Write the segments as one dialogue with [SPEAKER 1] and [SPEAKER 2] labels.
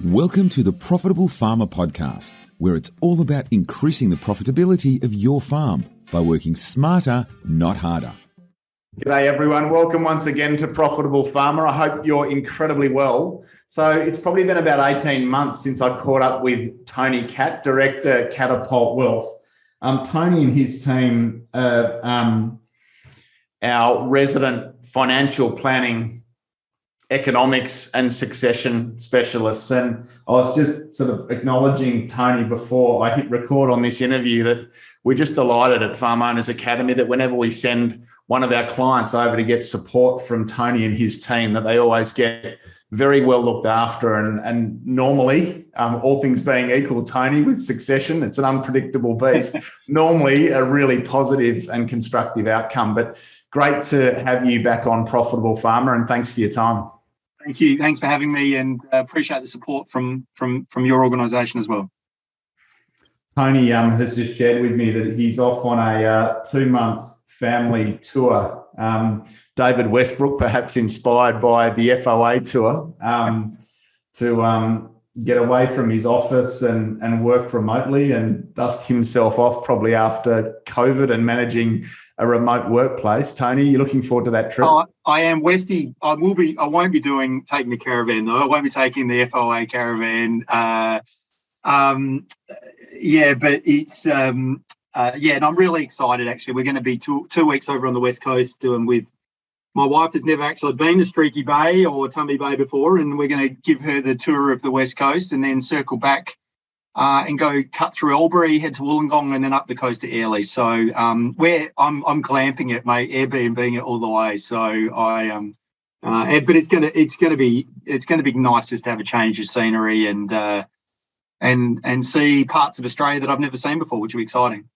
[SPEAKER 1] Welcome to the Profitable Farmer Podcast, where it's all about increasing the profitability of your farm by working smarter, not harder.
[SPEAKER 2] G'day everyone, welcome once again to Profitable Farmer. I hope you're incredibly well. So it's probably been about 18 months since I caught up with Tony Catt, Director at Catapult Wealth. Tony and his team are our resident financial planning, economics and succession specialists. And I was just sort of acknowledging Tony before I hit record on this interview that we're just delighted at Farm Owners Academy that whenever we send one of our clients over to get support from Tony and his team, that they always get very well looked after. And normally, all things being equal, Tony, with succession, it's an unpredictable beast. Normally a really positive and constructive outcome, but great to have you back on Profitable Farmer, and thanks for your time.
[SPEAKER 3] Thank you. Thanks for having me, and appreciate the support from your organisation as well.
[SPEAKER 2] Tony has just shared with me that he's off on a 2-month family tour. David Westbrook, perhaps inspired by the FOA tour, to get away from his office and work remotely and dust himself off probably after COVID and managing a remote workplace. Tony, you looking forward to that trip?
[SPEAKER 3] I am, Westy. I won't be taking the caravan though. I won't be taking the FOA caravan. But it's and I'm really excited. Actually, we're going to be two weeks over on the West Coast doing with. My wife has never actually been to Streaky Bay or Tumby Bay before, and we're going to give her the tour of the West Coast and then circle back and go cut through Albury, head to Wollongong, and then up the coast to Airlie. So I'm clamping it, mate, Airbnb it all the way. So but it's gonna be nice just to have a change of scenery and see parts of Australia that I've never seen before, which will be exciting.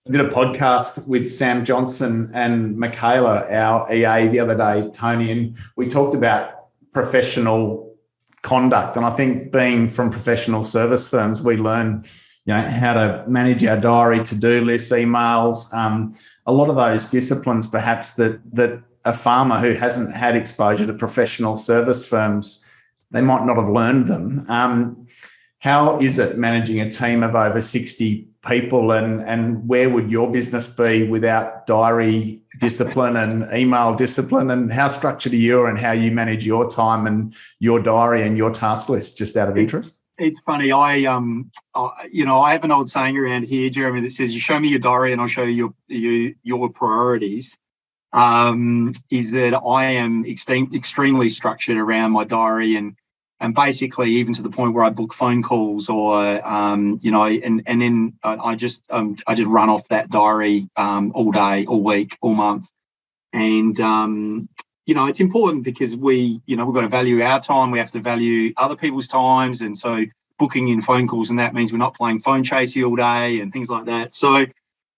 [SPEAKER 2] I did a podcast with Sam Johnson and Michaela, our EA, the other day, Tony, and we talked about professional conduct. And I think being from professional service firms, we learn, how to manage our diary, to-do lists, emails, a lot of those disciplines, perhaps that a farmer who hasn't had exposure to professional service firms, they might not have learned them. How is it managing a team of over 60 people, and where would your business be without diary discipline and email discipline, and how structured are you and how you manage your time and your diary and your task list, just out of interest?
[SPEAKER 3] It's funny. I have an old saying around here, Jeremy, that says, you show me your diary and I'll show you your priorities. Is that I am extremely structured around my diary and basically even to the point where I book phone calls or, and then I just run off that diary all day, all week, all month. And, it's important because we've got to value our time. We have to value other people's times. And so booking in phone calls, and that means we're not playing phone chasey all day and things like that. So,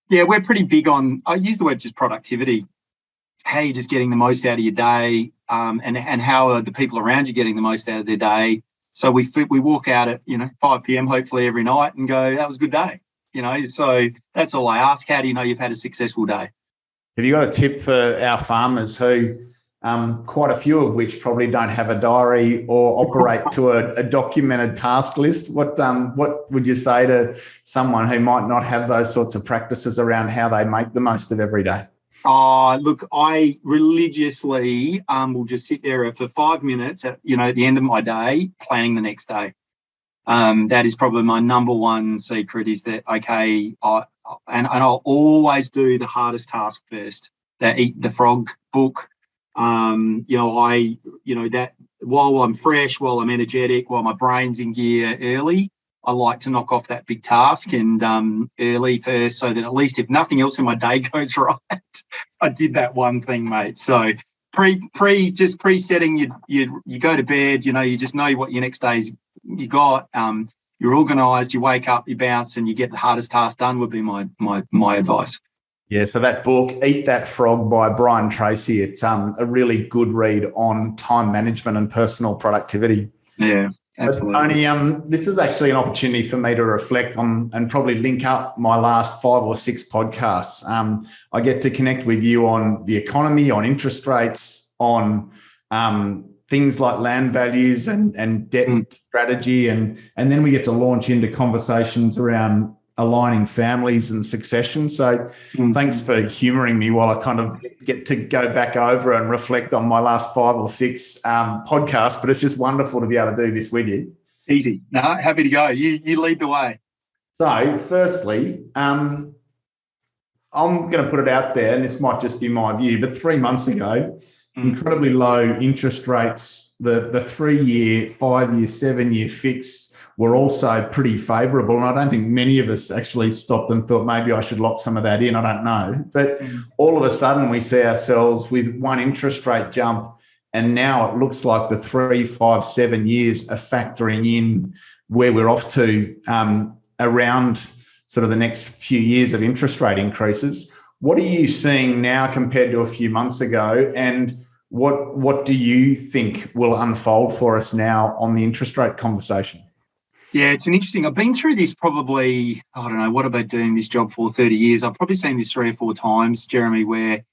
[SPEAKER 3] yeah, we're pretty big on, I use the word just productivity. How you're just getting the most out of your day, and how are the people around you getting the most out of their day. So we walk out at 5 p.m. hopefully every night and go, that was a good day. So that's all I ask. How do you know you've had a successful day?
[SPEAKER 2] Have you got a tip for our farmers who, quite a few of which probably don't have a diary or operate to a documented task list? What would you say to someone who might not have those sorts of practices around how they make the most of every day?
[SPEAKER 3] Look, I religiously will just sit there for 5 minutes at the end of my day, planning the next day. That is probably my number one secret, is that, okay, I'll always do the hardest task first, that Eat the Frog book. That while I'm fresh, while I'm energetic, while my brain's in gear early, I like to knock off that big task and early first, so that at least if nothing else in my day goes right, I did that one thing, mate. So pre-setting, you go to bed, you just know what your next day's you got. You're organised, you wake up, you bounce, and you get the hardest task done would be my advice.
[SPEAKER 2] Yeah, so that book, Eat That Frog by Brian Tracy, it's a really good read on time management and personal productivity.
[SPEAKER 3] Yeah. Absolutely.
[SPEAKER 2] Tony, this is actually an opportunity for me to reflect on and probably link up my last 5 or 6 podcasts. I get to connect with you on the economy, on interest rates, on things like land values and debt strategy, and then we get to launch into conversations around aligning families and succession. So thanks for humouring me while I kind of get to go back over and reflect on my last 5 or 6 podcasts, but it's just wonderful to be able to do this with you.
[SPEAKER 3] Easy. No, happy to go. You lead the way.
[SPEAKER 2] So firstly, I'm going to put it out there, and this might just be my view, but 3 months ago, incredibly low interest rates, the 3-year, 5-year, 7-year fixed were also pretty favourable. And I don't think many of us actually stopped and thought maybe I should lock some of that in. I don't know. But all of a sudden we see ourselves with one interest rate jump, and now it looks like the 3, 5, 7 years are factoring in where we're off to around sort of the next few years of interest rate increases. What are you seeing now compared to a few months ago? And what do you think will unfold for us now on the interest rate conversation?
[SPEAKER 3] Yeah, it's an interesting. I've been through this probably, I don't know, what have I been doing this job for 30 years? I've probably seen this 3 or 4 times, Jeremy, where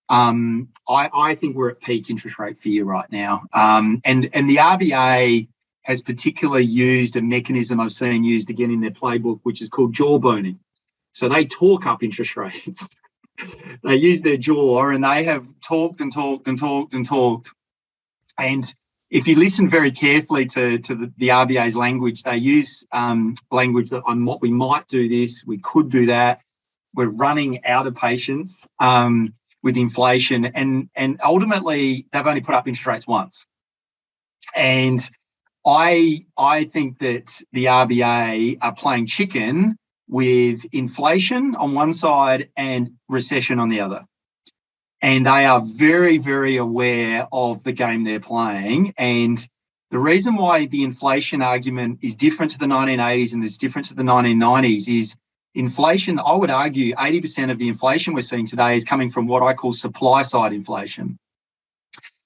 [SPEAKER 3] I think we're at peak interest rate fear right now. And the RBA has particularly used a mechanism I've seen used again in their playbook, which is called jawboning. So they talk up interest rates. They use their jaw, and they have talked and talked and talked and talked. And if you listen very carefully to the RBA's language, they use language that what we might do this, we could do that. We're running out of patience with inflation, and ultimately they've only put up interest rates once. And I think that the RBA are playing chicken with inflation on one side and recession on the other. And they are very, very aware of the game they're playing. And the reason why the inflation argument is different to the 1980s and is different to the 1990s is inflation, I would argue 80% of the inflation we're seeing today is coming from what I call supply side inflation.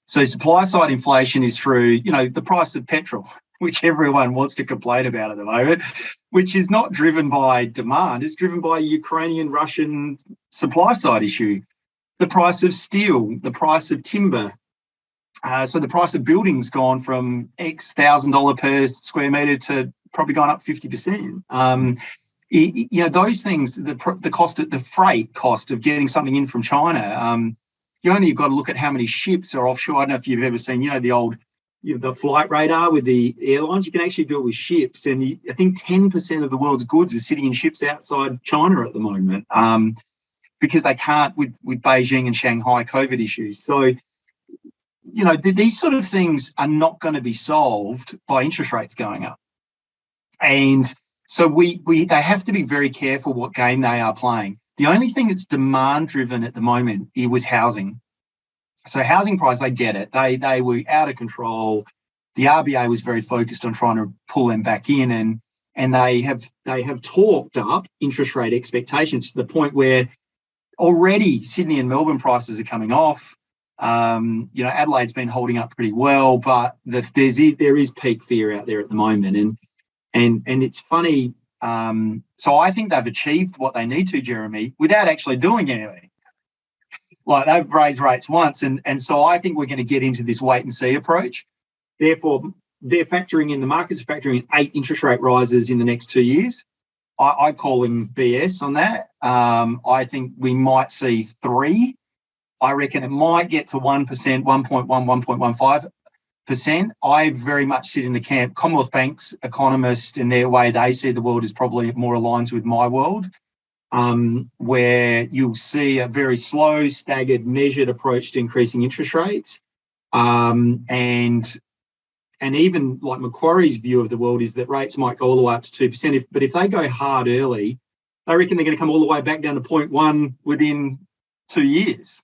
[SPEAKER 3] So supply side inflation is through, the price of petrol, which everyone wants to complain about at the moment, which is not driven by demand. It's driven by a Ukrainian-Russian supply side issue. The price of steel, the price of timber. So the price of buildings gone from X $1,000 per square metre to probably gone up 50%. Those things, the cost, the freight cost of getting something in from China. You've got to look at how many ships are offshore. I don't know if you've ever seen, the flight radar with the airlines. You can actually do it with ships, and I think 10% of the world's goods are sitting in ships outside China at the moment. Because they can't with Beijing and Shanghai COVID issues. So, these sort of things are not going to be solved by interest rates going up. And so they have to be very careful what game they are playing. The only thing that's demand driven at the moment, it was housing. So housing prices, I get it. They were out of control. The RBA was very focused on trying to pull them back in, and they have talked up interest rate expectations to the point where already Sydney and Melbourne prices are coming off. Adelaide's been holding up pretty well, but there is peak fear out there at the moment, and it's funny. So I think they've achieved what they need to, Jeremy, without actually doing anything. Like they've raised rates once, and so I think we're going to get into this wait and see approach. Therefore, the markets are factoring in 8 interest rate rises in the next 2 years. I call him BS on that. I think we might see 3. I reckon it might get to 1%, 1.1, 1.15%. I very much sit in the camp. Commonwealth Bank's economists and their way they see the world is probably more aligned with my world, where you'll see a very slow, staggered, measured approach to increasing interest rates. And even like Macquarie's view of the world is that rates might go all the way up to 2%. But if they go hard early, they reckon they're going to come all the way back down to 0.1 within 2 years,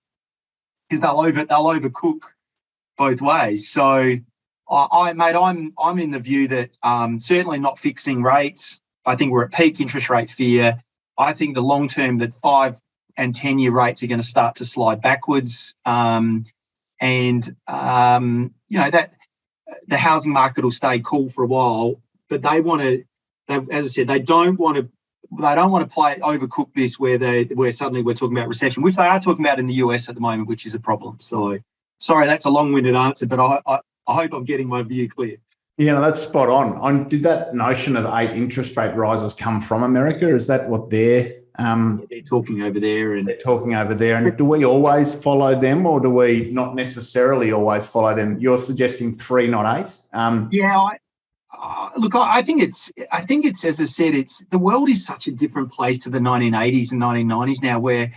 [SPEAKER 3] because they'll overcook both ways. So, I'm in the view that certainly not fixing rates. I think we're at peak interest rate fear. I think the long term that 5 and 10 year rates are going to start to slide backwards, that. The housing market will stay cool for a while, but they as I said, they don't want to overcook this where suddenly we're talking about recession, which they are talking about in the US at the moment, which is a problem. So sorry, that's a long-winded answer, but I hope I'm getting my view clear.
[SPEAKER 2] Yeah, no, that's spot on. Did that notion of 8 interest rate rises come from America? Is that what they're
[SPEAKER 3] talking over there? And
[SPEAKER 2] they're talking over there. And do we always follow them, or do we not necessarily always follow them? You're suggesting 3, not 8.
[SPEAKER 3] Look, I think it's as I said, the world is such a different place to the 1980s and 1990s now, where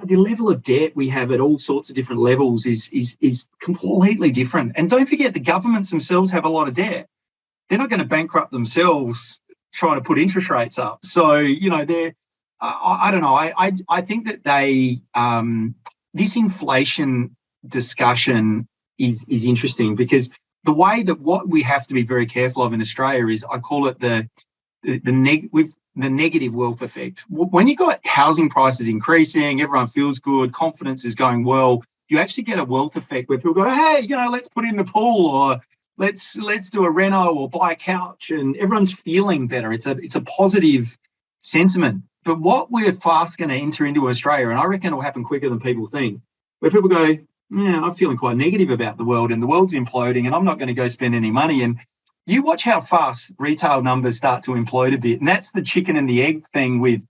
[SPEAKER 3] the level of debt we have at all sorts of different levels is completely different. And don't forget, the governments themselves have a lot of debt. They're not going to bankrupt themselves trying to put interest rates up. So, they're, I don't know. I think that this inflation discussion is interesting, because the way that what we have to be very careful of in Australia is, I call it the negative wealth effect. When you got housing prices increasing, everyone feels good, confidence is going well, you actually get a wealth effect where people go, hey, let's put in the pool, or let's do a reno or buy a couch, and everyone's feeling better. It's a positive sentiment. But what we're fast going to enter into Australia, and I reckon it'll happen quicker than people think, where people go, yeah, I'm feeling quite negative about the world, and the world's imploding, and I'm not going to go spend any money. And you watch how fast retail numbers start to implode a bit. And that's the chicken and the egg thing with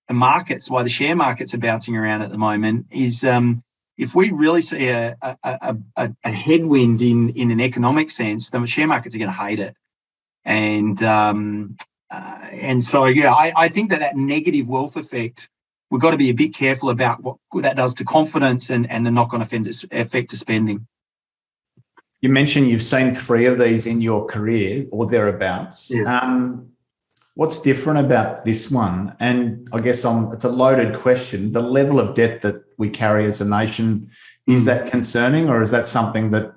[SPEAKER 3] the markets, why the share markets are bouncing around at the moment, is if we really see a headwind in an economic sense, the share markets are going to hate it. And so, I think that negative wealth effect, we've got to be a bit careful about what that does to confidence and the knock-on effect to spending.
[SPEAKER 2] You mentioned you've seen 3 of these in your career or thereabouts.
[SPEAKER 3] Yeah.
[SPEAKER 2] What's different about this one? And I guess it's a loaded question. The level of debt that we carry as a nation, is that concerning, or is that something that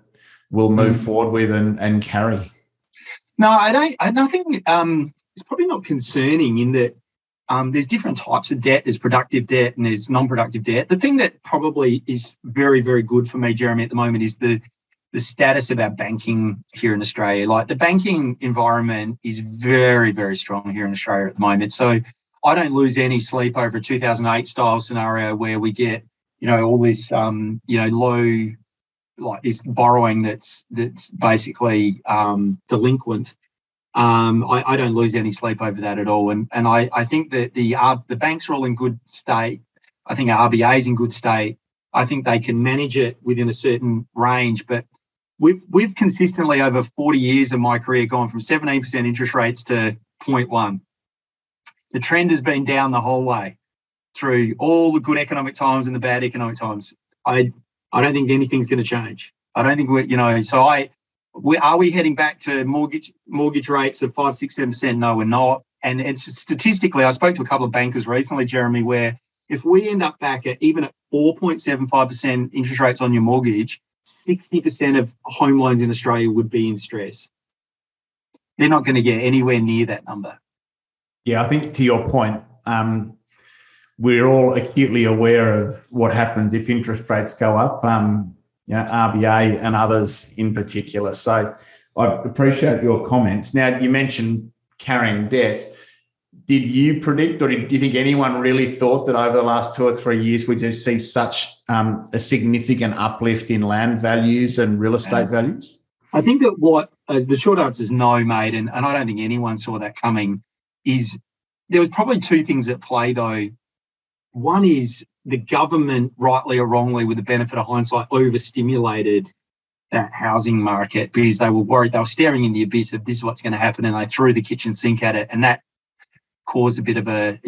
[SPEAKER 2] we'll move forward with and carry?
[SPEAKER 3] No, I think it's probably not concerning in that there's different types of debt. There's productive debt and there's non-productive debt. The thing that probably is very, very good for me, Jeremy, at the moment is the status of our banking here in Australia. Like, the banking environment is very, very strong here in Australia at the moment. So I don't lose any sleep over a 2008 style scenario where we get, all this, low, like this borrowing that's basically delinquent. I don't lose any sleep over that at all. And I think that the banks are all in good state. I think our RBA is in good state. I think they can manage it within a certain range. But we've consistently, over 40 years of my career, gone from 17% interest rates to 0.1. The trend has been down the whole way through all the good economic times and the bad economic times. I don't think anything's going to change. I don't think are we heading back to mortgage rates of 5, 6, 7%? No, we're not. And it's statistically, I spoke to a couple of bankers recently, Jeremy, where if we end up back at 4.75% interest rates on your mortgage, 60% of home loans in Australia would be in stress. They're not going to get anywhere near that number.
[SPEAKER 2] Yeah, I think to your point, we're all acutely aware of what happens if interest rates go up. RBA and others in particular. So I appreciate your comments. Now, you mentioned carrying debt. Did you predict, or do you think anyone really thought that over the last 2 or 3 years we just see such a significant uplift in land values and real estate values?
[SPEAKER 3] I think that what the short answer is no, mate, and I don't think anyone saw that coming. Is there was probably 2 things at play, though. One is the government, rightly or wrongly, with the benefit of hindsight, overstimulated that housing market because they were worried. They were staring in the abyss of this is what's going to happen, and they threw the kitchen sink at it, and that caused a bit of a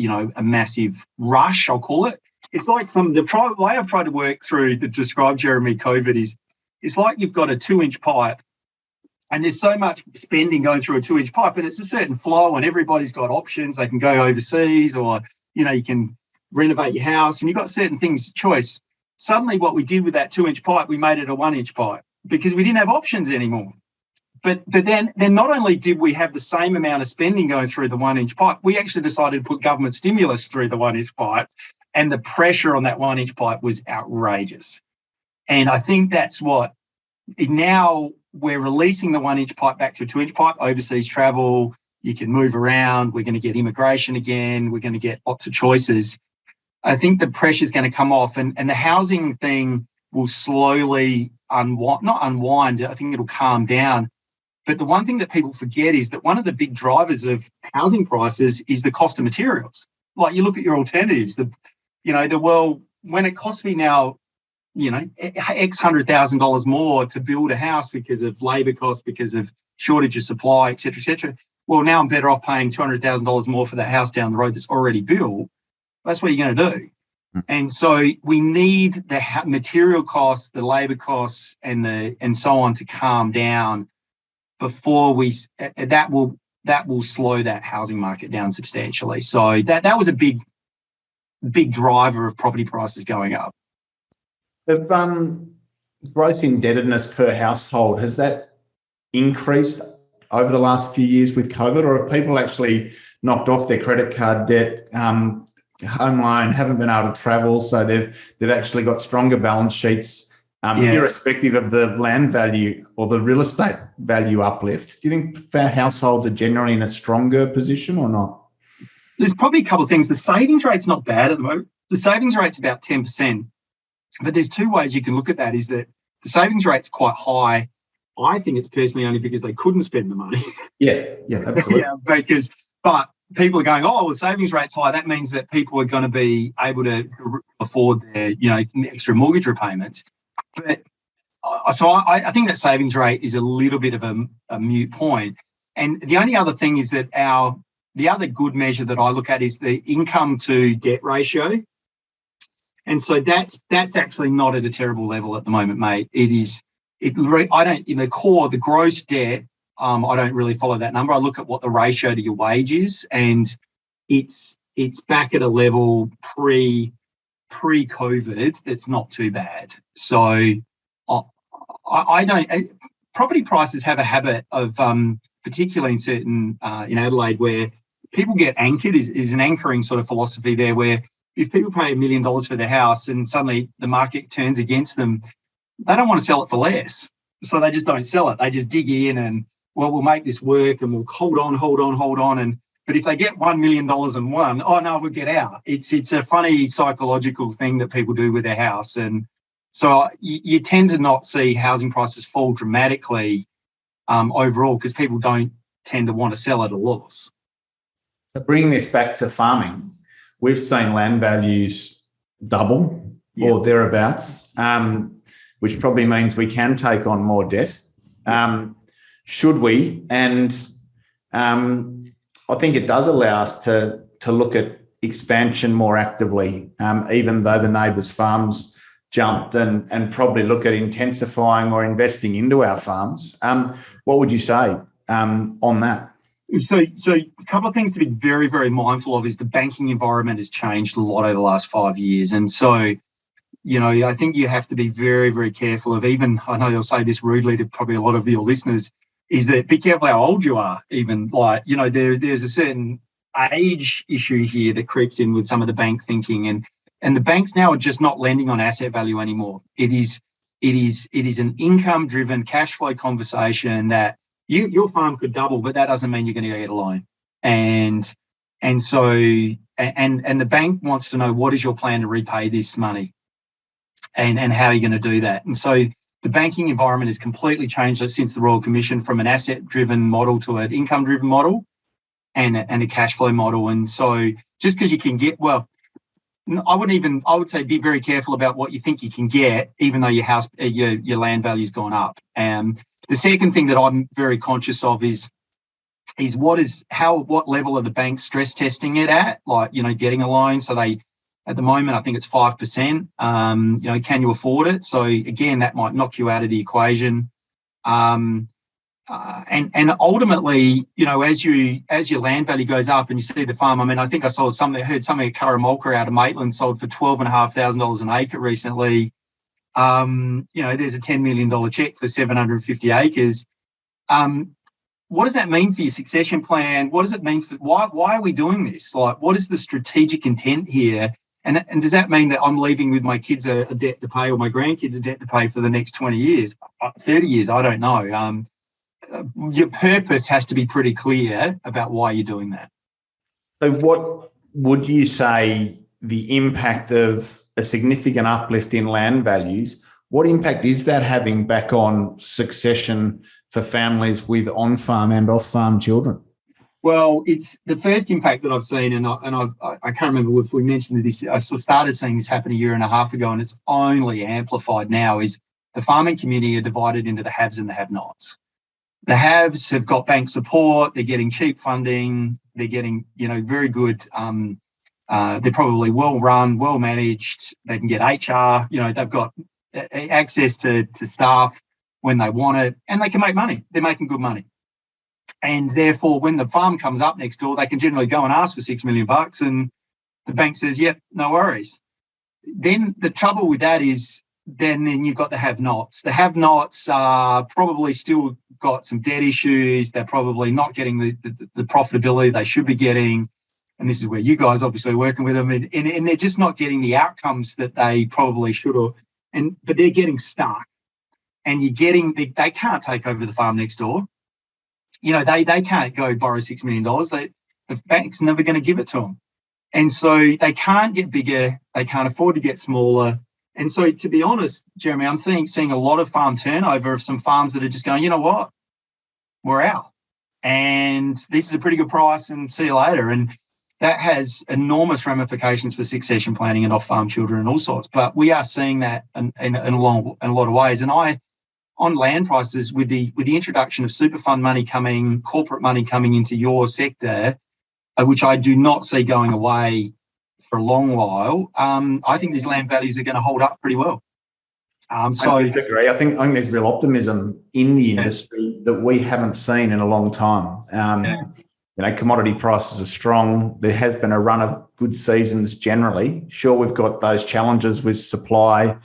[SPEAKER 3] massive rush, I'll call it. It's like the way I've tried to work through to describe, Jeremy, COVID is it's like you've got a 2-inch pipe and there's so much spending going through a 2-inch pipe, and it's a certain flow and everybody's got options. They can go overseas, or, you can renovate your house, and you've got certain things to choice. Suddenly what we did with that 2-inch pipe, we made it a 1-inch pipe because we didn't have options anymore. But then not only did we have the same amount of spending going through the 1-inch pipe, we actually decided to put government stimulus through the 1-inch pipe, and the pressure on that 1-inch pipe was outrageous. And I think that's what now we're releasing the 1-inch pipe back to a 2-inch pipe. Overseas travel, you can move around. We're going to get immigration again. We're going to get lots of choices. I think the pressure is going to come off, and the housing thing will slowly not unwind. I think it'll calm down. But the one thing that people forget is that one of the big drivers of housing prices is the cost of materials. Like you look at your alternatives, when it costs me now, X $100,000 more to build a house because of labour costs, because of shortage of supply, et cetera. Well, now I'm better off paying $200,000 more for that house down the road that's already built. That's what you're going to do. And so we need the material costs, the labour costs, and so on to calm down before that will slow that housing market down substantially. So that was a big driver of property prices going up.
[SPEAKER 2] Have gross indebtedness per household, has that increased over the last few years with COVID, or have people actually knocked off their credit card debt, home loan, haven't been able to travel, so they've actually got stronger balance sheets, irrespective of the land value or the real estate value uplift? Do you think our households are generally in a stronger position or not?
[SPEAKER 3] There's probably a couple of things. The savings rate's not bad at the moment. The savings rate's about 10%. But there's two ways you can look at that, is that the savings rate's quite high. I think it's personally only because they couldn't spend the money.
[SPEAKER 2] Yeah, absolutely.
[SPEAKER 3] But people are going, oh, well, the savings rate's high. That means that people are going to be able to afford their, extra mortgage repayments. But I think that savings rate is a little bit of a moot point. And the only other thing is that the other good measure that I look at is the income to debt ratio. And so that's actually not at a terrible level at the moment, mate. The gross debt, I don't really follow that number. I look at what the ratio to your wage is, and it's back at a level pre-COVID that's not too bad. So property prices have a habit of, particularly in certain, in Adelaide, where people get anchored, is an anchoring sort of philosophy there, where if people pay $1 million for their house and suddenly the market turns against them, they don't want to sell it for less. So they just don't sell it. They just dig in and, well, we'll make this work and we'll hold on. But if they get $1 million and we'll get out. It's a funny psychological thing that people do with their house. And so you tend to not see housing prices fall dramatically overall, because people don't tend to want to sell at a loss.
[SPEAKER 2] So bringing this back to farming, we've seen land values double or thereabouts, which probably means we can take on more debt. Should we? And I think it does allow us to look at expansion more actively, even though the neighbours' farms jumped, and probably look at intensifying or investing into our farms. What would you say on that?
[SPEAKER 3] So a couple of things to be very, very mindful of is the banking environment has changed a lot over the last 5 years. And so, I think you have to be very, very careful of, even, I know you'll say this rudely to probably a lot of your listeners, is that be careful how old you are. Even there's a certain age issue here that creeps in with some of the bank thinking, and the banks now are just not lending on asset value anymore. It is an income-driven cash flow conversation that your farm could double, but that doesn't mean you're going to get a loan. And so the bank wants to know, what is your plan to repay this money, and how are you going to do that? And so the banking environment has completely changed since the Royal Commission, from an asset-driven model to an income-driven model and a cash flow model. And so just because you can get, I would say be very careful about what you think you can get, even though your land value's gone up. The second thing that I'm very conscious of is what level are the banks stress testing it at, getting a loan. So at the moment, I think it's 5%. Can you afford it? So again, that might knock you out of the equation. And ultimately, as your land value goes up and you see the farm, I think I heard something at Curramulka out of Maitland sold for $12,500 an acre recently. There's a $10 million check for 750 acres. What does that mean for your succession plan? What does it mean for why are we doing this? What is the strategic intent here? And does that mean that I'm leaving with my kids a debt to pay, or my grandkids a debt to pay for the next 20 years, 30 years? I don't know. Your purpose has to be pretty clear about why you're doing that.
[SPEAKER 2] So what would you say the impact of a significant uplift in land values What impact is that having back on succession for families with on-farm and off-farm children?
[SPEAKER 3] Well, it's the first impact that I've seen, and I can't remember if we mentioned this. I started seeing this happen a year and a half ago, and it's only amplified now, is the farming community are divided into the haves and the have-nots. The haves have got bank support. They're getting cheap funding. They're getting, very good. They're probably well-run, well-managed. They can get HR. They've got access to staff when they want it, and they can make money. They're making good money. And therefore, when the farm comes up next door, they can generally go and ask for $6 million, and the bank says, yep, no worries. Then the trouble with that is then you've got the have-nots. The have-nots are probably still got some debt issues. They're probably not getting the profitability they should be getting. And this is where you guys obviously are working with them. And they're just not getting the outcomes that they probably should have. But they're getting stuck. And they can't take over the farm next door. They can't go borrow $6 million. The bank's never going to give it to them. And so they can't get bigger. They can't afford to get smaller. And so, to be honest, Jeremy, I'm seeing a lot of farm turnover of some farms that are just going, you know what, we're out. And this is a pretty good price and see you later. And that has enormous ramifications for succession planning and off-farm children and all sorts. But we are seeing that in a lot of ways. And on land prices, with the introduction of super fund money coming, corporate money coming into your sector, which I do not see going away for a long while, I think these land values are going to hold up pretty well.
[SPEAKER 2] I disagree. I think there's real optimism in the industry that we haven't seen in a long time. Commodity prices are strong. There has been a run of good seasons generally. Sure, we've got those challenges with supply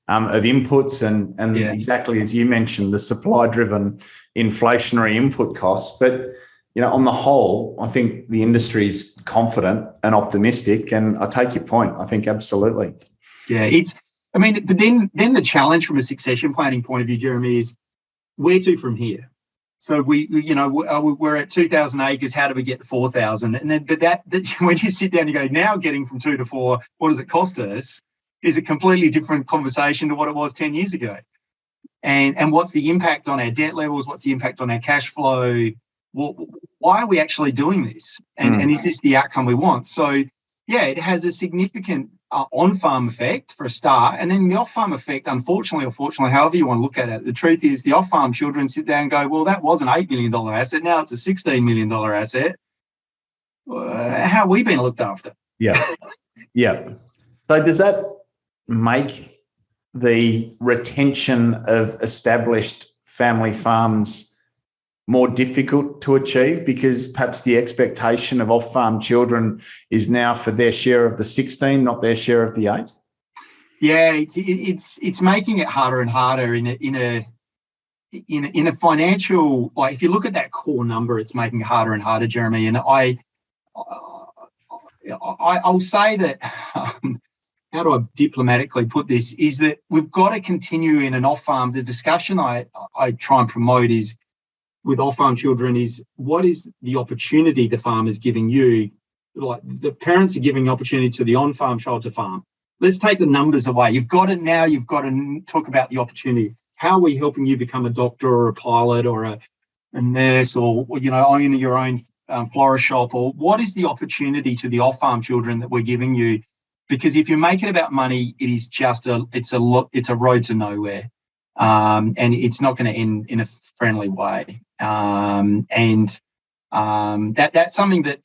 [SPEAKER 2] of inputs and exactly as you mentioned, the supply-driven inflationary input costs. But, on the whole, I think the industry is confident and optimistic. And I take your point. I think absolutely.
[SPEAKER 3] Yeah, but then the challenge from a succession planning point of view, Jeremy, is where to from here? So we're at 2,000 acres. How do we get to 4,000? And then, but when you sit down and go, now getting from 2 to 4, what does it cost us? Is a completely different conversation to what it was 10 years ago. And what's the impact on our debt levels? What's the impact on our cash flow? Why are we actually doing this? And is this the outcome we want? So, it has a significant on-farm effect for a start. And then the off-farm effect, unfortunately or fortunately, however you want to look at it, the truth is the off-farm children sit there and go, well, that was an $8 million asset. Now it's a $16 million asset. How have we been looked after?
[SPEAKER 2] Yeah. So does that make the retention of established family farms more difficult to achieve because perhaps the expectation of off-farm children is now for their share of the 16, not their share of the 8?
[SPEAKER 3] Yeah, it's making it harder and harder in a financial, like if you look at that core number, it's making it harder and harder, Jeremy. And I'll say that. How do I diplomatically put this? Is that we've got to continue in an off-farm. The discussion I try and promote is with off-farm children is what is the opportunity the farm is giving you? Like the parents are giving opportunity to the on-farm child to farm. Let's take the numbers away. You've got to talk about the opportunity. How are we helping you become a doctor or a pilot or a nurse or own your own florist shop? Or what is the opportunity to the off-farm children that we're giving you? Because if you make it about money, it is just it's a road to nowhere, and it's not going to end in a friendly way. That's something that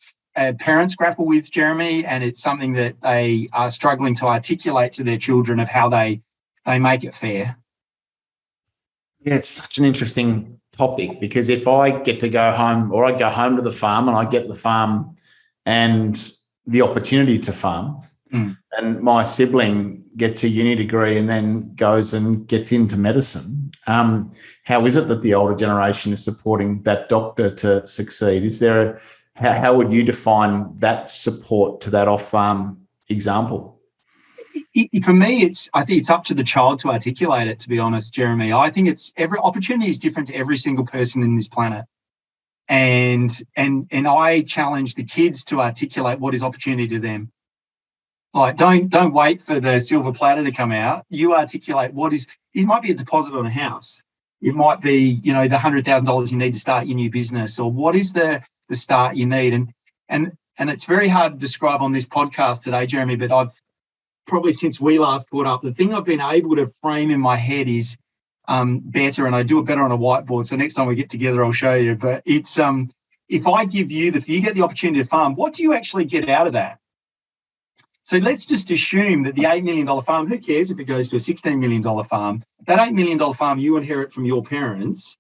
[SPEAKER 3] parents grapple with, Jeremy, and it's something that they are struggling to articulate to their children of how they make it fair.
[SPEAKER 2] Yeah, it's such an interesting topic because if I get to go home or I go home to the farm and I get the farm and the opportunity to farm, and my sibling gets a uni degree and then goes and gets into medicine, how is it that the older generation is supporting that doctor to succeed? Is there how would you define that support to that off-farm example?
[SPEAKER 3] For me, I think it's up to the child to articulate it, to be honest, Jeremy. I think every opportunity is different to every single person in this planet. And I challenge the kids to articulate what is opportunity to them. Like, don't wait for the silver platter to come out. You articulate it might be a deposit on a house. It might be, the $100,000 you need to start your new business, or what is the start you need. And it's very hard to describe on this podcast today, Jeremy, but I've probably since we last caught up, the thing I've been able to frame in my head is better, and I do it better on a whiteboard. So next time we get together, I'll show you. But it's if I give you if you get the opportunity to farm, what do you actually get out of that? So let's just assume that the $8 million farm, who cares if it goes to a $16 million farm, that $8 million farm you inherit from your parents,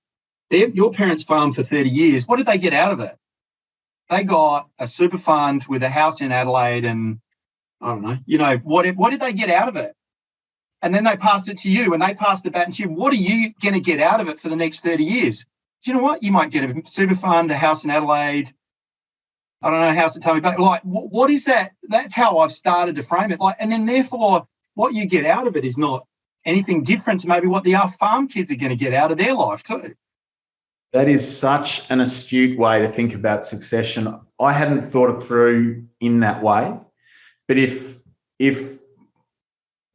[SPEAKER 3] your parents farmed for 30 years. What did they get out of it? They got a super fund with a house in Adelaide, and I don't know, what did they get out of it? And then they passed it to you, and they passed the baton to you. What are you going to get out of it for the next 30 years? Do you know what? You might get a super fund, a house in Adelaide, I don't know, house at Tommy, but like, what is that? That's how I've started to frame it. Like, and then therefore, what you get out of it is not anything different to maybe what the farm kids are going to get out of their life too.
[SPEAKER 2] That is such an astute way to think about succession. I hadn't thought it through in that way. But if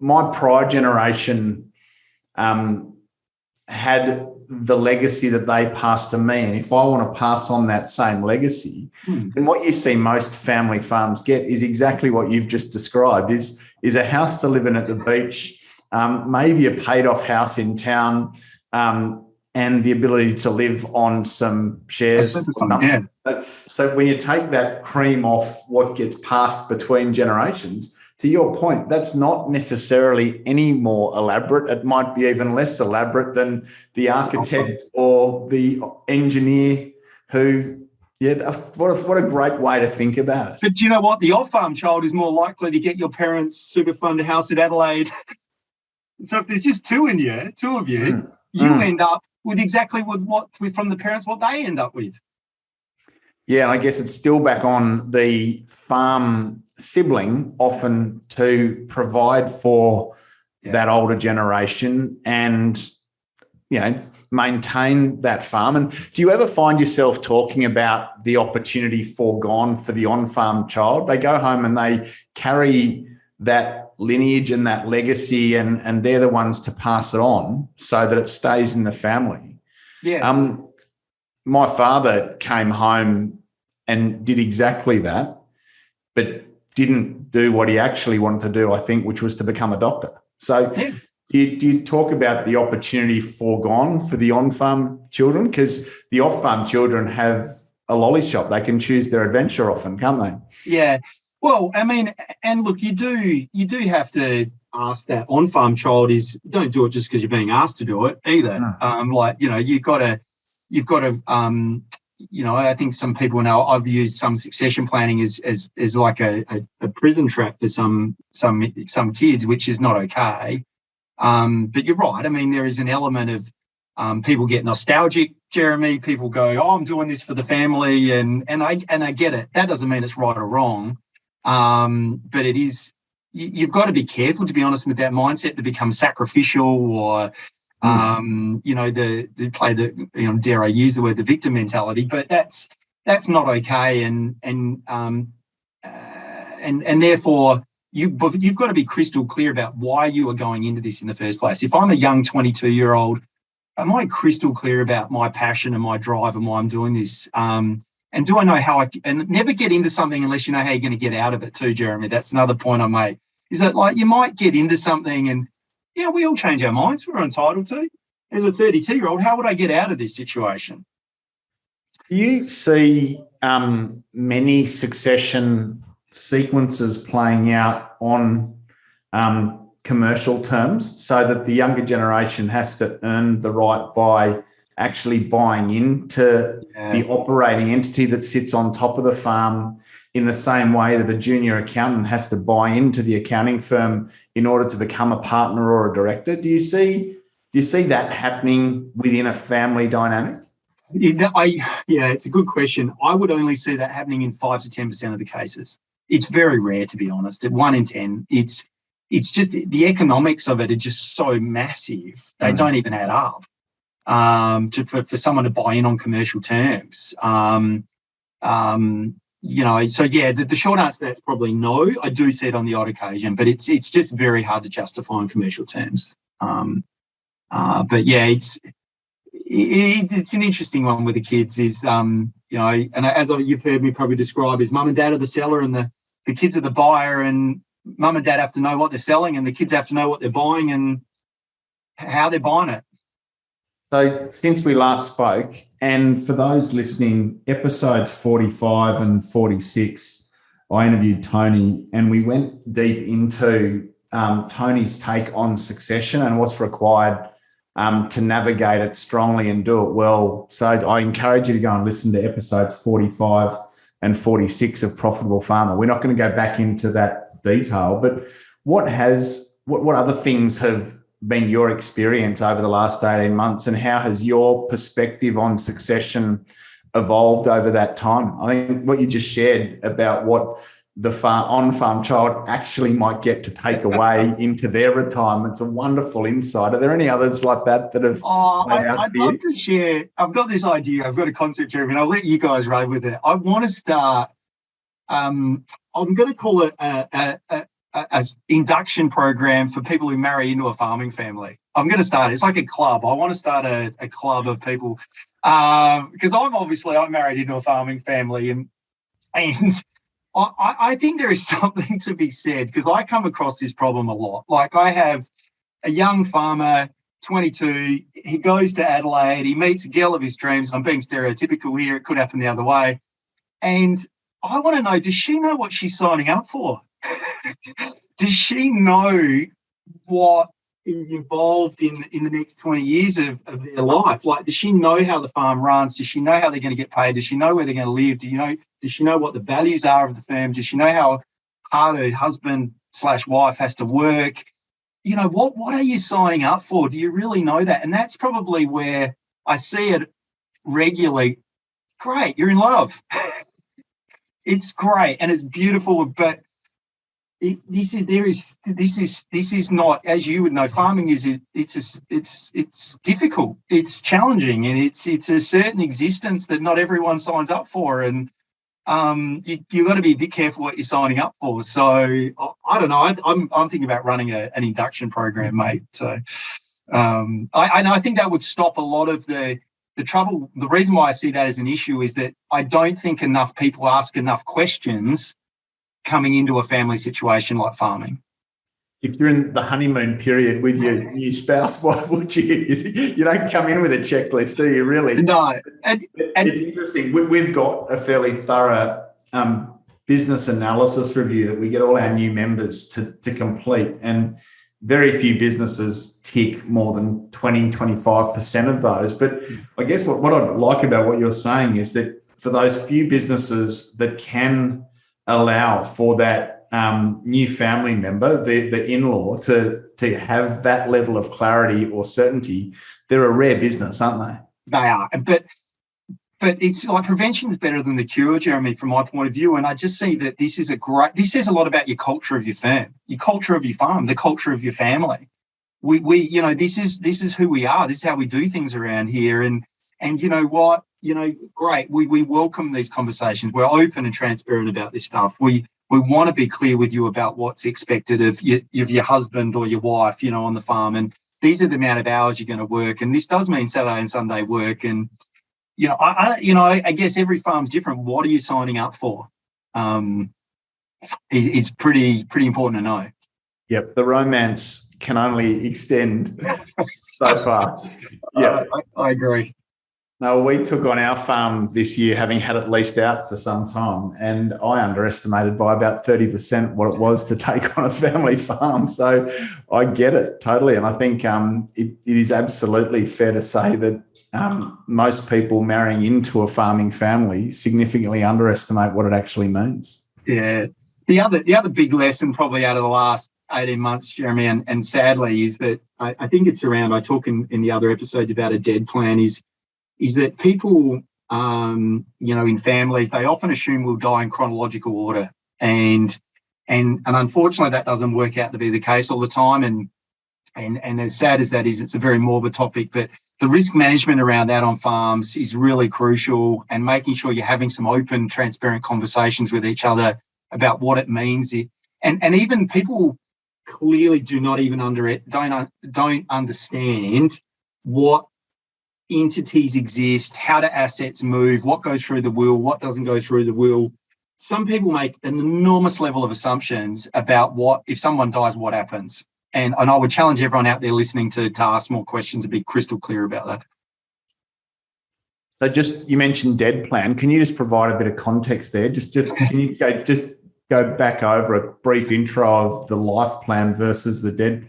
[SPEAKER 2] my prior generation had the legacy that they passed to me, and if I want to pass on that same legacy, then what you see most family farms get is exactly what you've just described, is a house to live in at the beach, maybe a paid-off house in town, and the ability to live on some shares.
[SPEAKER 3] Yeah.
[SPEAKER 2] So when you take that cream off what gets passed between generations, to your point, that's not necessarily any more elaborate. It might be even less elaborate than the architect or the engineer who, what a great way to think about it.
[SPEAKER 3] But do you know what? The off-farm child is more likely to get your parents' super fund house at Adelaide. So if there's just two of you, you end up with exactly from the parents what they end up with.
[SPEAKER 2] Yeah, I guess it's still back on the farm sibling often to provide for that older generation and, maintain that farm. And do you ever find yourself talking about the opportunity foregone for the on-farm child? They go home and they carry that lineage and that legacy, and they're the ones to pass it on so that it stays in the family.
[SPEAKER 3] Yeah.
[SPEAKER 2] My father came home and did exactly that, but didn't do what he actually wanted to do, I think, which was to become a doctor. So do you talk about the opportunity foregone for the on-farm children? Because the off-farm children have a lolly shop. They can choose their adventure often, can't they?
[SPEAKER 3] Yeah. Well, I mean, and look, you do have to ask that on-farm child don't do it just because you're being asked to do it either. No. You've got to, I think some people know I've used some succession planning as like a prison trap for some kids, which is not okay. But you're right. I mean, there is an element of people get nostalgic, Jeremy. People go, "Oh, I'm doing this for the family," and I get it. That doesn't mean it's right or wrong. But it is. You've got to be careful, to be honest, with that mindset to become sacrificial or. They play the, dare I use the word, the victim mentality, but that's not okay. And therefore you've got to be crystal clear about why you are going into this in the first place. If I'm a young 22-year-old, am I crystal clear about my passion and my drive and why I'm doing this? And do I know and never get into something unless you know how you're going to get out of it too, Jeremy. That's another point I made, is that like you might get into something and, we all change our minds. We're entitled to. As a 32-year-old, how would I get out of this situation?
[SPEAKER 2] Do you see many succession sequences playing out on commercial terms so that the younger generation has to earn the right by actually buying into the operating entity that sits on top of the farm, in the same way that a junior accountant has to buy into the accounting firm in order to become a partner or a director? Do you see that happening within a family dynamic?
[SPEAKER 3] It's a good question. I would only see that happening in 5 to 10% of the cases. It's very rare, to be honest. At 1 in 10, it's just the economics of it are just so massive. They don't even add up for someone to buy in on commercial terms. so yeah, the short answer to that's probably no. I do see it on the odd occasion, but it's just very hard to justify in commercial terms. But yeah, it's an interesting one with the kids. Is and as you've heard me probably describe, is mum and dad are the seller and the kids are the buyer, and mum and dad have to know what they're selling, and the kids have to know what they're buying and how they're buying it.
[SPEAKER 2] So since we last spoke, and for those listening, episodes 45 and 46, I interviewed Tony and we went deep into Tony's take on succession and what's required to navigate it strongly and do it well. So I encourage you to go and listen to episodes 45 and 46 of Profitable Farmer. We're not going to go back into that detail, but what other things have been your experience over the last 18 months, and how has your perspective on succession evolved over that time? I think what you just shared about what the on-farm child actually might get to take away into their retirement's a wonderful insight. Are there any others like that have
[SPEAKER 3] I'd love to share. I've got this idea. I've got a concept here, and I'll let you guys run with it. I want to start. I'm going to call it as induction program for people who marry into a farming family. I'm going to start. It's like a club. I want to start a club of people because I'm married into a farming family, and I think there is something to be said because I come across this problem a lot. Like I have a young farmer, 22. He goes to Adelaide. He meets a girl of his dreams. I'm being stereotypical here. It could happen the other way. And I want to know, does she know what she's signing up for? Does she know what is involved in the next 20 years of their life? Like, does she know how the farm runs? Does she know how they're going to get paid? Does she know where they're going to live? Does she know what the values are of the firm? Does she know how hard her husband/wife has to work? What are you signing up for? Do you really know that? And that's probably where I see it regularly. Great, you're in love. It's great and it's beautiful, but this is not, as you would know, farming it's difficult, it's challenging, and it's a certain existence that not everyone signs up for, and you've got to be a bit careful what you're signing up for. So I don't know. I'm thinking about running an induction program, mate. So I think that would stop a lot of the trouble. The reason why I see that as an issue is that I don't think enough people ask enough questions coming into a family situation like farming.
[SPEAKER 2] If you're in the honeymoon period with your new spouse, why would you? You don't come in with a checklist, do you, really?
[SPEAKER 3] No. And
[SPEAKER 2] it's interesting. We've got a fairly thorough business analysis review that we get all our new members to complete, and very few businesses tick more than 25% of those. But I guess what I like about what you're saying is that for those few businesses that can allow for that new family member, the in-law, to have that level of clarity or certainty, they're a rare business, aren't they?
[SPEAKER 3] They are. But it's like prevention is better than the cure, Jeremy, from my point of view. And I just see that this says a lot about your culture of your firm, your culture of your farm, the culture of your family. This is who we are. This is how we do things around here. And you know what? Great. We welcome these conversations. We're open and transparent about this stuff. We want to be clear with you about what's expected of your husband or your wife, on the farm. And these are the amount of hours you're going to work. And this does mean Saturday and Sunday work. And, I guess every farm's different. What are you signing up for? It's pretty important to know.
[SPEAKER 2] Yep. The romance can only extend so far. Yeah,
[SPEAKER 3] I agree.
[SPEAKER 2] No, we took on our farm this year, having had it leased out for some time, and I underestimated by about 30% what it was to take on a family farm. So I get it totally. And I think it is absolutely fair to say that most people marrying into a farming family significantly underestimate what it actually means.
[SPEAKER 3] Yeah. The other big lesson probably out of the last 18 months, Jeremy, and sadly, is that I think it's around, I talk in the other episodes about a dead plan, is that people, in families, they often assume we'll die in chronological order. And unfortunately, that doesn't work out to be the case all the time. And And as sad as that is, it's a very morbid topic, but the risk management around that on farms is really crucial, and making sure you're having some open, transparent conversations with each other about what it means. And even people clearly don't understand what entities exist, how do assets move, what goes through the will, what doesn't go through the will. Some people make an enormous level of assumptions about what, if someone dies, what happens. And I would challenge everyone out there listening to ask more questions and be crystal clear about that.
[SPEAKER 2] So you mentioned dead plan. Can you just provide a bit of context there? Can you go back over a brief intro of the life plan versus the death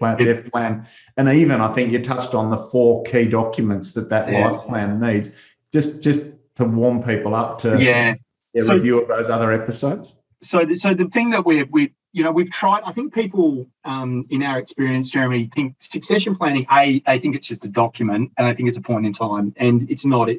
[SPEAKER 2] plan? And even, I think you touched on the 4 key documents that life plan needs, just to warm people up to a review of those other episodes.
[SPEAKER 3] So the thing that we've tried, I think people in our experience, Jeremy, think succession planning, they think it's just a document, and I think it's a point in time, and it's not.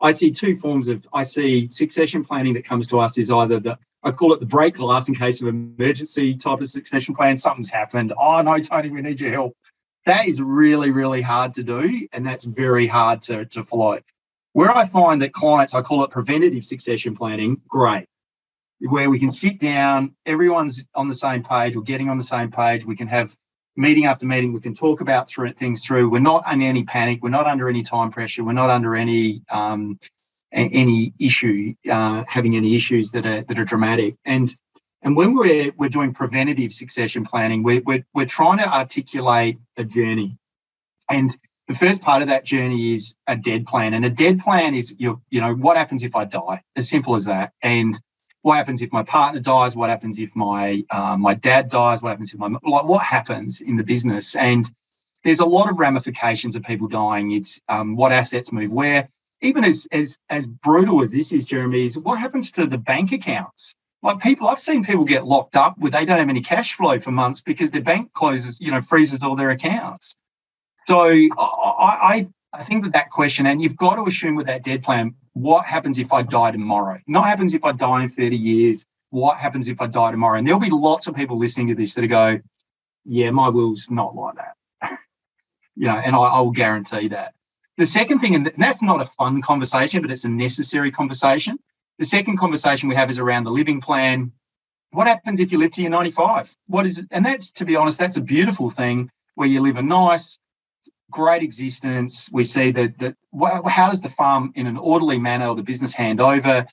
[SPEAKER 3] I see 2 forms I see succession planning that comes to us is either I call it the break glass in case of emergency type of succession plan. Something's happened. Oh no, Tony, we need your help. That is really, really hard to do, and that's very hard to follow. Where I find that clients, I call it preventative succession planning, great. Where we can sit down, everyone's on the same page or getting on the same page. We can have meeting after meeting. We can talk about things through. We're not in any panic. We're not under any time pressure. We're not under any issue, having any issues that are dramatic. And when we're doing preventative succession planning, we're trying to articulate a journey. And the first part of that journey is a dead plan. And a dead plan is what happens if I die? As simple as that. And what happens if my partner dies? What happens if my dad dies? What happens if what happens in the business? And there's a lot of ramifications of people dying. It's what assets move where. Even as brutal as this is, Jeremy, is what happens to the bank accounts? Like I've seen people get locked up where they don't have any cash flow for months because their bank freezes all their accounts. So I think that question, and you've got to assume with that dead plan, what happens if I die tomorrow? Not happens if I die in 30 years. What happens if I die tomorrow? And there'll be lots of people listening to this that go, yeah, my will's not like that. And I will guarantee that. The second thing, and that's not a fun conversation, but it's a necessary conversation. The second conversation we have is around the living plan. What happens if you live to you're 95? What is it? And that's, to be honest, that's a beautiful thing where you live a nice, great existence. We see that how does the farm in an orderly manner or the business hand over?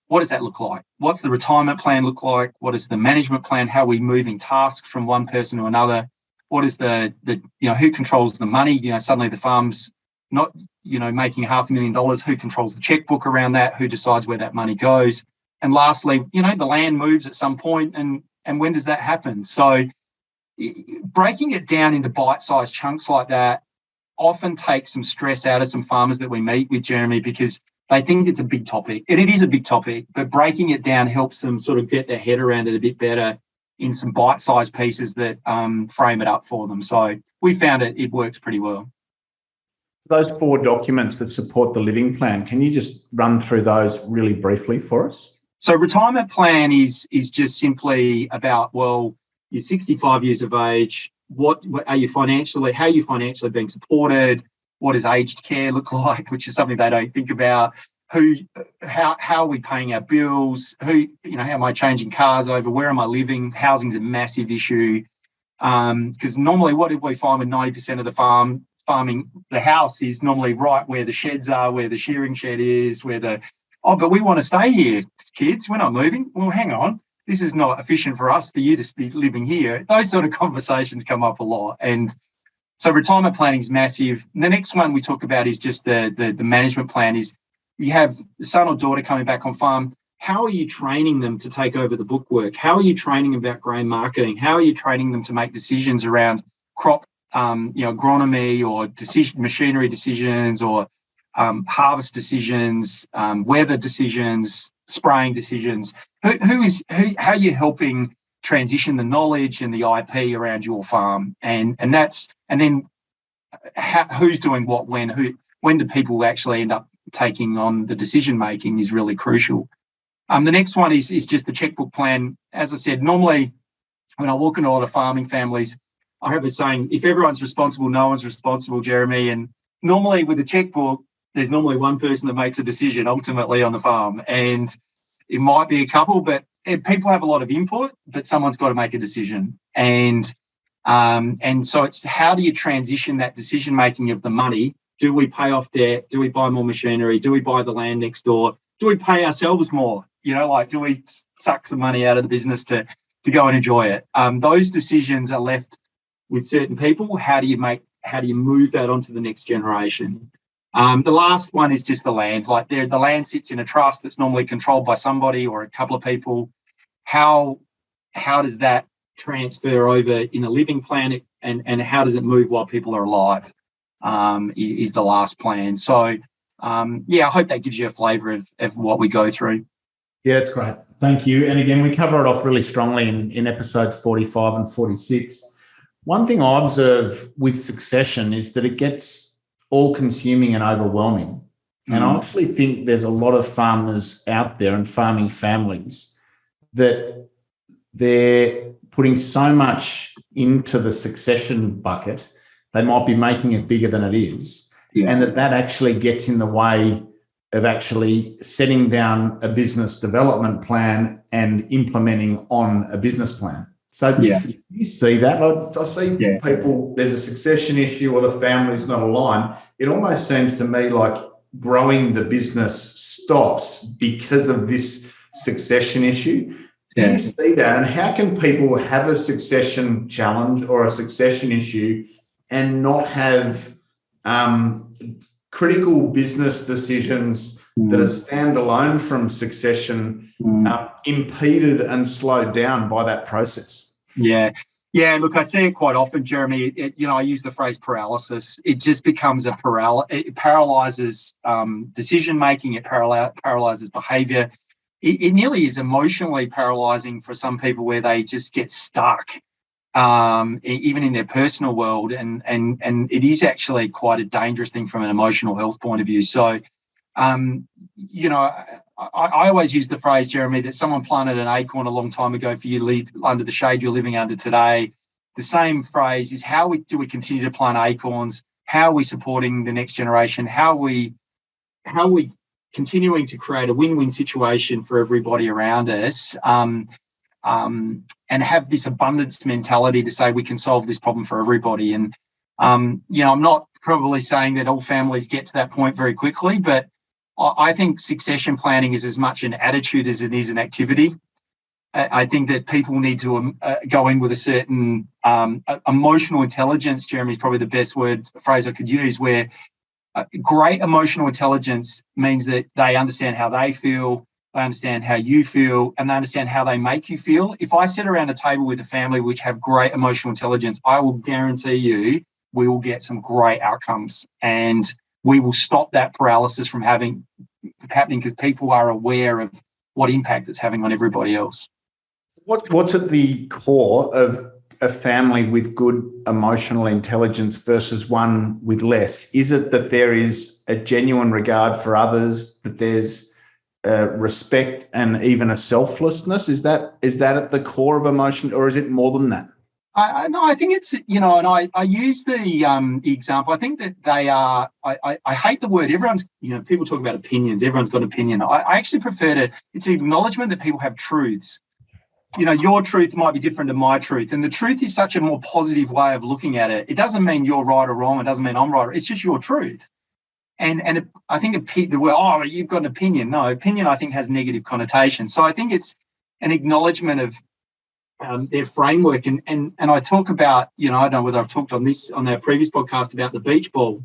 [SPEAKER 3] What does that look like? What's the retirement plan look like? What is the management plan? How are we moving tasks from one person to another? What is the who controls the money? Suddenly the farm's not, making $500,000. Who controls the checkbook around that? Who decides where that money goes? And lastly, the land moves at some point, and when does that happen? So breaking it down into bite-sized chunks like that often takes some stress out of some farmers that we meet with, Jeremy, because they think it's a big topic. And it is a big topic, but breaking it down helps them sort of get their head around it a bit better in some bite-sized pieces that frame it up for them. So we found it works pretty well.
[SPEAKER 2] Those 4 documents that support the living plan, can you just run through those really briefly for us?
[SPEAKER 3] So retirement plan is just simply about, you're 65 years of age. What are you financially? How are you financially being supported? What does aged care look like? Which is something they don't think about. How are we paying our bills? How am I changing cars over? Where am I living? Housing's a massive issue. Because normally, what did we find with 90% of the farming? The house is normally right where the sheds are, where the shearing shed is, but we want to stay here, kids. We're not moving. Well, hang on. This is not efficient for us, for you to be living here. Those sort of conversations come up a lot. And so retirement planning is massive. The next one we talk about is just the management plan. Is you have the son or daughter coming back on farm. How are you training them to take over the bookwork? How are you training them about grain marketing? How are you training them to make decisions around crop, agronomy or machinery decisions or harvest decisions, weather decisions, spraying decisions? How are you helping transition the knowledge and the IP around your farm? And then who's doing what when do people actually end up taking on the decision making is really crucial. The next one is just the checkbook plan. As I said, normally when I walk into a lot of farming families, I have a saying, if everyone's responsible, no one's responsible, Jeremy. And normally with a checkbook, there's normally one person that makes a decision ultimately on the farm. And it might be a couple, but people have a lot of input, but someone's got to make a decision. And so it's how do you transition that decision-making of the money? Do we pay off debt? Do we buy more machinery? Do we buy the land next door? Do we pay ourselves more? Do we suck some money out of the business to go and enjoy it? Those decisions are left with certain people. How do you move that onto the next generation? The last one is just the land. Like the land sits in a trust that's normally controlled by somebody or a couple of people. How does that transfer over in a living plan, and how does it move while people are alive? Is the last plan. So I hope that gives you a flavour of what we go through.
[SPEAKER 2] Yeah, that's great. Thank you. And again, we cover it off really strongly in episodes 45 and 46. One thing I observe with succession is that it gets all-consuming and overwhelming. And I actually think there's a lot of farmers out there and farming families that they're putting so much into the succession bucket, they might be making it bigger than it is, and that actually gets in the way of actually setting down a business development plan and implementing on a business plan. So you see that. I see people, there's a succession issue or the family's not aligned. It almost seems to me like growing the business stops because of this succession issue. Do you see that? And how can people have a succession challenge or a succession issue and not have critical business decisions that are standalone from succession impeded and slowed down by that process?
[SPEAKER 3] Yeah. Look, I see it quite often, Jeremy. I use the phrase paralysis. It just becomes it paralyzes decision making. It paralyzes behaviour. It nearly is emotionally paralysing for some people, where they just get stuck, even in their personal world, and it is actually quite a dangerous thing from an emotional health point of view. So, I always use the phrase, Jeremy, that someone planted an acorn a long time ago for you to live under the shade you're living under today. The same phrase is do we continue to plant acorns? How are we supporting the next generation? How are we continuing to create a win-win situation for everybody around us, and have this abundance mentality to say we can solve this problem for everybody. And, I'm not probably saying that all families get to that point very quickly, but I think succession planning is as much an attitude as it is an activity. I think that people need to go in with a certain emotional intelligence. Jeremy is probably the best phrase I could use, where great emotional intelligence means that they understand how they feel, they understand how you feel, and they understand how they make you feel. If I sit around a table with a family which have great emotional intelligence, I will guarantee you we will get some great outcomes, and we will stop that paralysis from happening because people are aware of what impact it's having on everybody else.
[SPEAKER 2] What's at the core of a family with good emotional intelligence versus one with less? Is it that there is a genuine regard for others, that there's respect and even a selflessness? Is that at the core of emotion, or is it more than that?
[SPEAKER 3] I think it's, and I use the example. I think that they are, I hate the word, everyone's, people talk about opinions, everyone's got an opinion. I actually prefer it's an acknowledgement that people have truths. Your truth might be different to my truth. And the truth is such a more positive way of looking at it. It doesn't mean you're right or wrong. It doesn't mean I'm right. It's just your truth. And I think the word, you've got an opinion. No, opinion, I think, has negative connotations. So I think it's an acknowledgement of their framework. And I talk about, I don't know whether I've talked on our previous podcast about the beach ball,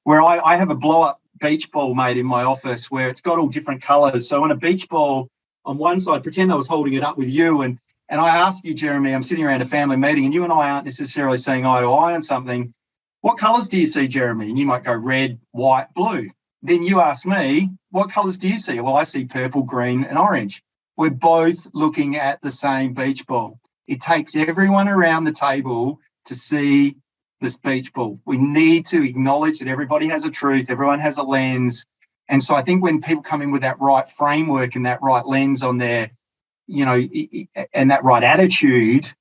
[SPEAKER 3] where I have a blow-up beach ball made in my office where it's got all different colours. So on a beach ball, on one side, pretend I was holding it up with you, and I ask you, Jeremy, I'm sitting around a family meeting, and you and I aren't necessarily seeing eye to eye on something. What colours do you see, Jeremy? And you might go red, white, blue. Then you ask me, what colours do you see? Well, I see purple, green, and orange. We're both looking at the same beach ball. It takes everyone around the table to see this beach ball. We need to acknowledge that everybody has a truth, everyone has a lens. And so I think when people come in with that right framework and that right lens on their, and that right attitude,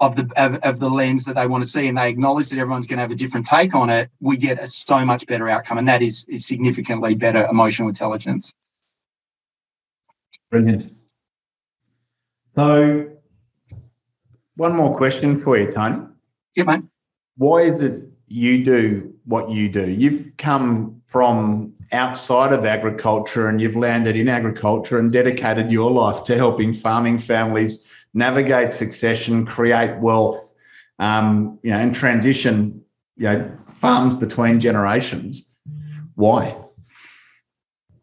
[SPEAKER 3] of the lens that they want to see, and they acknowledge that everyone's going to have a different take on it, we get a so much better outcome, and that is significantly better emotional intelligence.
[SPEAKER 2] Brilliant. So, one more question for you, Tony.
[SPEAKER 3] Yeah, mate.
[SPEAKER 2] Why is it you do what you do? You've come from outside of agriculture and you've landed in agriculture and dedicated your life to helping farming families navigate succession, create wealth, and transition, farms between generations. Why?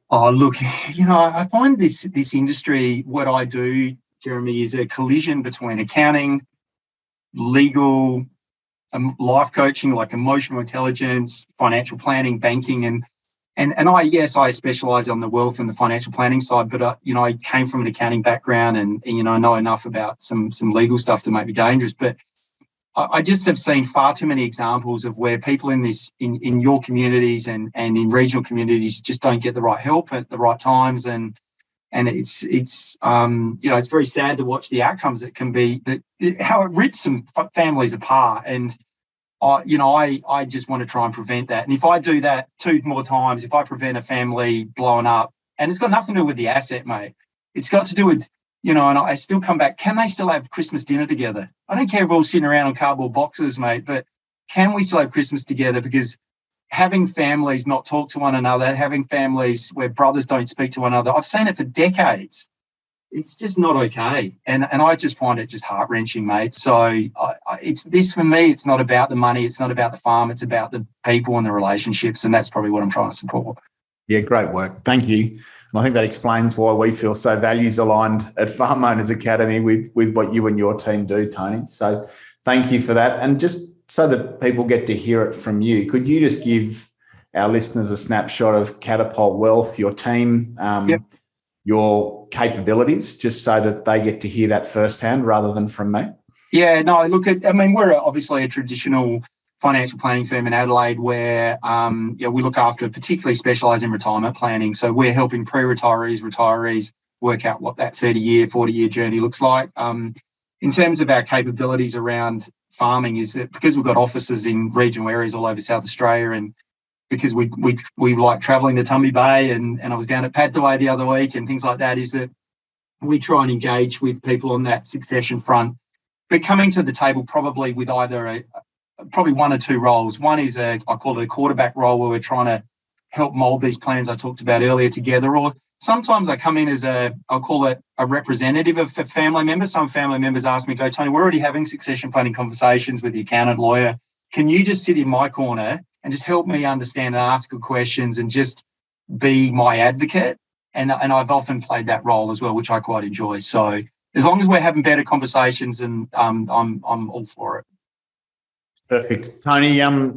[SPEAKER 3] Oh, look, I find this industry, what I do, Jeremy, is a collision between accounting, legal, life coaching, like emotional intelligence, financial planning, banking, and I specialize on the wealth and the financial planning side, but I came from an accounting background and I know enough about some legal stuff to make me dangerous. But I just have seen far too many examples of where people in your communities and in regional communities just don't get the right help at the right times, and it's very sad to watch the outcomes that can be, how it rips some families apart. And I just want to try and prevent that. And if I do that 2 more times, if I prevent a family blowing up, and it's got nothing to do with the asset, mate. It's got to do with, and I still come back, can they still have Christmas dinner together? I don't care if we're all sitting around on cardboard boxes, mate, but can we still have Christmas together? Because having families not talk to one another, having families where brothers don't speak to one another, I've seen it for decades. It's just not okay. And I just find it just heart-wrenching, mate. So it's this, for me, it's not about the money. It's not about the farm. It's about the people and the relationships. And that's probably what I'm trying to support.
[SPEAKER 2] Yeah, great work. Thank you. And I think that explains why we feel so values aligned at Farm Owners Academy with what you and your team do, Tony. So thank you for that. And just so that people get to hear it from you, could you just give our listeners a snapshot of Catapult Wealth, your team,
[SPEAKER 3] Yep.
[SPEAKER 2] your capabilities, just so that they get to hear that firsthand rather than from me?
[SPEAKER 3] Yeah, no, we're obviously a traditional financial planning firm in Adelaide where we look after, particularly specialise in retirement planning. So we're helping pre-retirees, retirees work out what that 30-year, 40-year journey looks like. In terms of our capabilities around farming, is that because we've got offices in regional areas all over South Australia, and because we like travelling to Tumby Bay, and I was down at Padthaway the other week and things like that, is that we try and engage with people on that succession front, but coming to the table probably with either probably one or two roles. One is I call it a quarterback role, where we're trying to help mould these plans I talked about earlier together. Or sometimes I come in as I'll call it a representative of family members. Some family members ask me, go, Tony, we're already having succession planning conversations with the accountant, lawyer. Can you just sit in my corner and just help me understand and ask good questions and just be my advocate? And I've often played that role as well, which I quite enjoy. So as long as we're having better conversations, and I'm all for it.
[SPEAKER 2] Perfect. Tony, I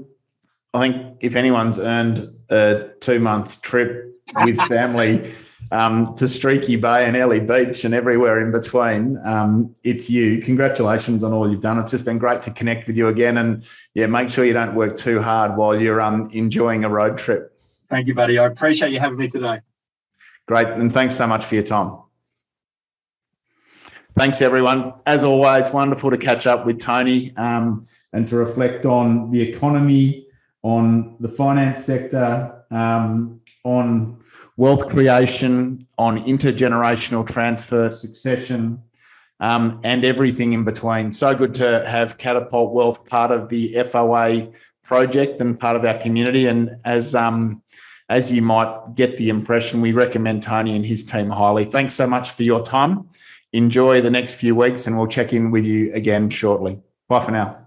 [SPEAKER 2] think if anyone's earned a 2-month trip with family to Streaky Bay and Ellie Beach and everywhere in between, it's you. Congratulations on all you've done. It's just been great to connect with you again. And yeah, make sure you don't work too hard while you're enjoying a road trip.
[SPEAKER 3] Thank you, buddy. I appreciate you having me today.
[SPEAKER 2] Great. And thanks so much for your time. Thanks, everyone. As always, wonderful to catch up with Tony and to reflect on the economy, on the finance sector, on wealth creation, on intergenerational transfer, succession, and everything in between. So good to have Catapult Wealth part of the FOA project and part of our community. And as you might get the impression, we recommend Tony and his team highly. Thanks so much for your time. Enjoy the next few weeks, and we'll check in with you again shortly. Bye for now.